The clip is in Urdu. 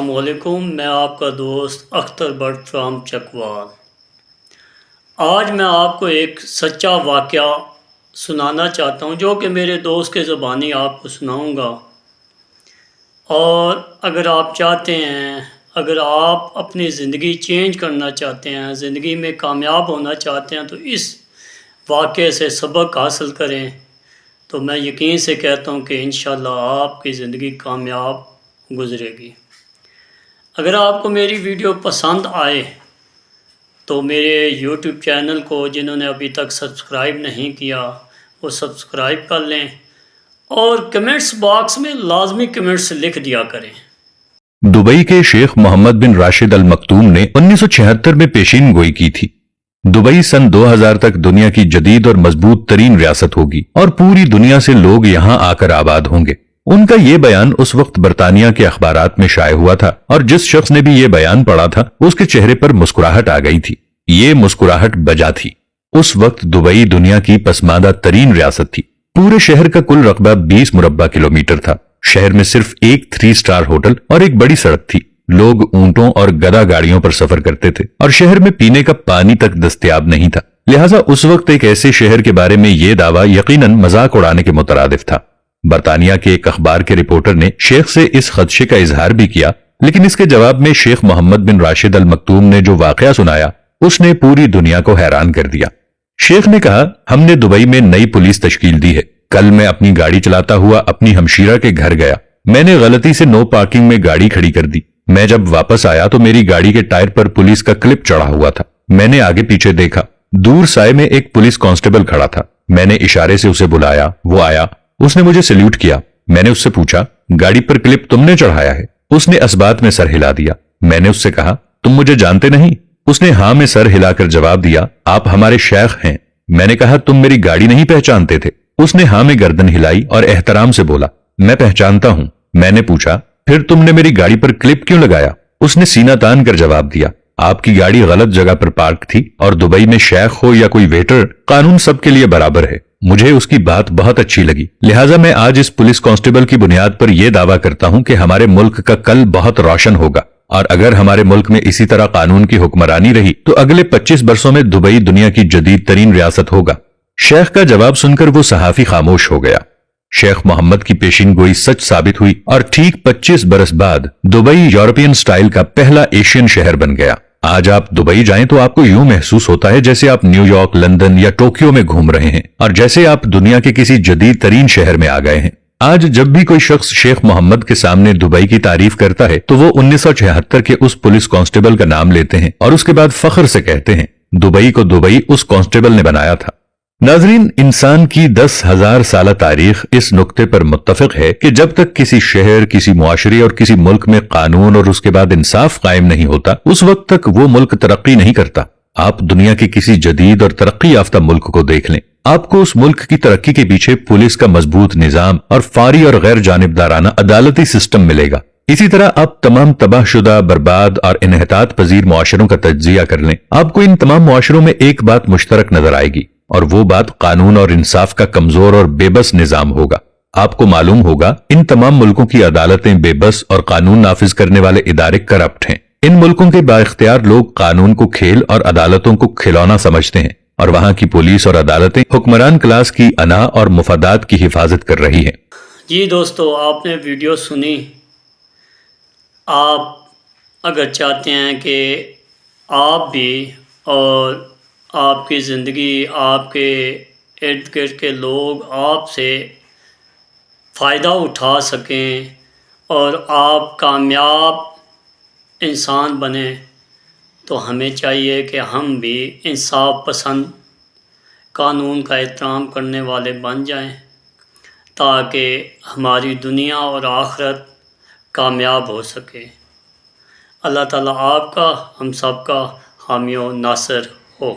السلام علیکم، میں آپ کا دوست اختر بٹ فرام چکوال۔ آج میں آپ کو ایک سچا واقعہ سنانا چاہتا ہوں جو کہ میرے دوست کے زبانی آپ کو سناؤں گا۔ اور اگر آپ چاہتے ہیں، اگر آپ اپنی زندگی چینج کرنا چاہتے ہیں، زندگی میں کامیاب ہونا چاہتے ہیں تو اس واقعے سے سبق حاصل کریں، تو میں یقین سے کہتا ہوں کہ انشاءاللہ آپ کی زندگی کامیاب گزرے گی۔ اگر آپ کو میری ویڈیو پسند آئے تو میرے یوٹیوب چینل کو جنہوں نے ابھی تک سبسکرائب نہیں کیا وہ سبسکرائب کر لیں، اور کمنٹس باکس میں لازمی کمنٹس لکھ دیا کریں۔ دبئی کے شیخ محمد بن راشد المکتوم نے 1976 میں پیشین گوئی کی تھی۔ دبئی سن 2000 تک دنیا کی جدید اور مضبوط ترین ریاست ہوگی اور پوری دنیا سے لوگ یہاں آ کر آباد ہوں گے۔ ان کا یہ بیان اس وقت برطانیہ کے اخبارات میں شائع ہوا تھا، اور جس شخص نے بھی یہ بیان پڑھا تھا اس کے چہرے پر مسکراہٹ آ گئی تھی۔ یہ مسکراہٹ بجا تھی۔ اس وقت دبئی دنیا کی پسماندہ ترین ریاست تھی۔ پورے شہر کا کل رقبہ 20 مربع کلومیٹر تھا۔ شہر میں صرف ایک 3 سٹار ہوٹل اور ایک بڑی سڑک تھی۔ لوگ اونٹوں اور گدا گاڑیوں پر سفر کرتے تھے، اور شہر میں پینے کا پانی تک دستیاب نہیں تھا۔ لہٰذا اس وقت ایک ایسے شہر کے بارے میں یہ دعویٰ یقیناً مذاق اڑانے کے مترادف تھا۔ برطانیہ کے ایک اخبار کے رپورٹر نے شیخ سے اس خدشے کا اظہار بھی کیا، لیکن اس کے جواب میں شیخ محمد بن راشد المکتوم نے جو واقعہ سنایا اس نے پوری دنیا کو حیران کر دیا۔ شیخ نے کہا، ہم نے دبئی میں نئی پولیس تشکیل دی ہے۔ کل میں اپنی گاڑی چلاتا ہوا اپنی ہمشیرہ کے گھر گیا۔ میں نے غلطی سے نو پارکنگ میں گاڑی کھڑی کر دی۔ میں جب واپس آیا تو میری گاڑی کے ٹائر پر پولیس کا کلپ چڑھا ہوا تھا۔ میں نے آگے پیچھے دیکھا، دور سائے میں ایک پولیس کانسٹیبل کھڑا تھا۔ میں نے اشارے سے اسے بلایا، وہ آیا۔ اس نے مجھے سلیوٹ کیا۔ میں نے اس سے پوچھا، گاڑی پر کلپ تم نے چڑھایا ہے؟ اس نے اسبات میں سر ہلا دیا۔ میں نے اس سے کہا، تم مجھے جانتے نہیں؟ اس نے ہاں میں سر ہلا کر جواب دیا، آپ ہمارے شیخ ہیں۔ میں نے کہا، تم میری گاڑی نہیں پہچانتے تھے؟ اس نے ہاں میں گردن ہلائی اور احترام سے بولا، میں پہچانتا ہوں۔ میں نے پوچھا، پھر تم نے میری گاڑی پر کلپ کیوں لگایا؟ اس نے سینہ تان کر جواب دیا، آپ کی گاڑی غلط جگہ پر پارک تھی، اور دبئی میں شیخ ہو یا کوئی ویٹر، قانون سب کے لیے برابر ہے۔ مجھے اس کی بات بہت اچھی لگی، لہٰذا میں آج اس پولیس کانسٹیبل کی بنیاد پر یہ دعویٰ کرتا ہوں کہ ہمارے ملک کا کل بہت روشن ہوگا، اور اگر ہمارے ملک میں اسی طرح قانون کی حکمرانی رہی تو اگلے 25 برسوں میں دبئی دنیا کی جدید ترین ریاست ہوگا۔ شیخ کا جواب سن کر وہ صحافی خاموش ہو گیا۔ شیخ محمد کی پیشین گوئی سچ ثابت ہوئی، اور ٹھیک 25 برس بعد دبئی یورپین سٹائل کا پہلا ایشین شہر بن گیا۔ آج آپ دبئی جائیں تو آپ کو یوں محسوس ہوتا ہے جیسے آپ نیو یارک، لندن یا ٹوکیو میں گھوم رہے ہیں، اور جیسے آپ دنیا کے کسی جدید ترین شہر میں آ گئے ہیں۔ آج جب بھی کوئی شخص شیخ محمد کے سامنے دبئی کی تعریف کرتا ہے تو وہ 1976 کے اس پولیس کانسٹیبل کا نام لیتے ہیں، اور اس کے بعد فخر سے کہتے ہیں، دبئی کو دبئی اس کانسٹیبل نے بنایا تھا۔ ناظرین، انسان کی 10,000 سالہ تاریخ اس نقطے پر متفق ہے کہ جب تک کسی شہر، کسی معاشرے اور کسی ملک میں قانون اور اس کے بعد انصاف قائم نہیں ہوتا، اس وقت تک وہ ملک ترقی نہیں کرتا۔ آپ دنیا کے کسی جدید اور ترقی یافتہ ملک کو دیکھ لیں، آپ کو اس ملک کی ترقی کے پیچھے پولیس کا مضبوط نظام اور فوری اور غیر جانبدارانہ عدالتی سسٹم ملے گا۔ اسی طرح آپ تمام تباہ شدہ، برباد اور انحطاط پذیر معاشروں کا تجزیہ کر لیں، آپ کو ان تمام معاشروں میں ایک بات مشترک نظر آئے گی، اور وہ بات قانون اور انصاف کا کمزور اور بے بس نظام ہوگا۔ آپ کو معلوم ہوگا ان تمام ملکوں کی عدالتیں بے بس اور قانون نافذ کرنے والے ادارے کرپٹ ہیں۔ ان ملکوں کے بااختیار لوگ قانون کو کھیل اور عدالتوں کو کھلونا سمجھتے ہیں، اور وہاں کی پولیس اور عدالتیں حکمران کلاس کی انا اور مفادات کی حفاظت کر رہی ہیں۔ جی دوستو، آپ نے ویڈیو سنی۔ آپ اگر چاہتے ہیں کہ آپ بھی اور آپ کی زندگی، آپ کے ارد گرد کے لوگ آپ سے فائدہ اٹھا سکیں اور آپ کامیاب انسان بنیں، تو ہمیں چاہیے کہ ہم بھی انصاف پسند، قانون کا احترام کرنے والے بن جائیں، تاکہ ہماری دنیا اور آخرت کامیاب ہو سکے۔ اللہ تعالیٰ آپ کا، ہم سب کا حامی و ناصر ہو۔